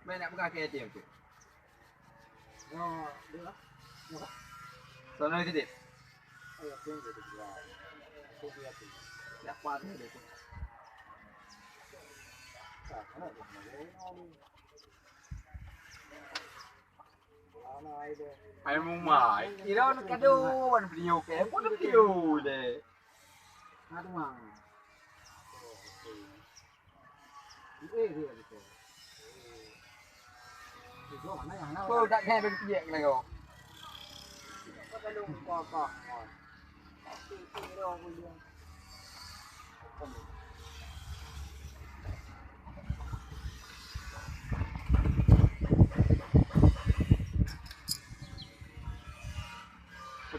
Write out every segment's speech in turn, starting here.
Mấy nãy buka kia tiền chứ. Sao nơi thế đi? Đã qua thế được. Ai mong mỏi. Thì đó nó cái đu mình nhiều kém quá nó nhiều để. Cô đã nghe bên diện này rồi.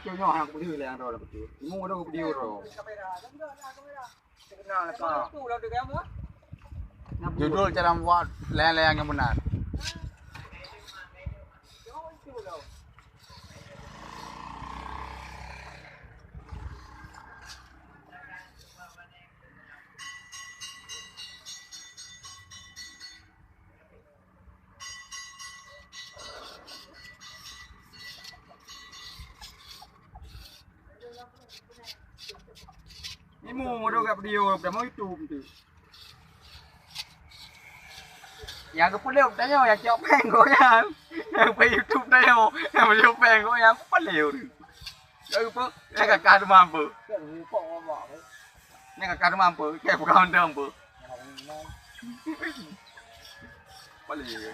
Kêu nhỏ hàng cũng đi liền rồi là một chút. Mua đâu cũng điêu rồi. Judul cara membuat layang-layang yang benar. Ini mau đâu gặp điều udah mau YouTube tuh. Yang kepulih udah nyawa yang chọc phèn của nha. Yangไป YouTube đây không? Yang mà chọc phèn của nha, có liều đi. Ừ bơ, này cả cà mampu. Này cả cà mampu, kayak bukan mampu. Có liều.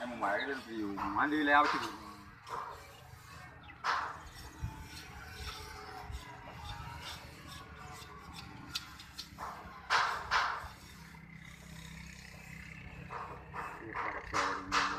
Em mà mày cái liều, mà đi leo chứ.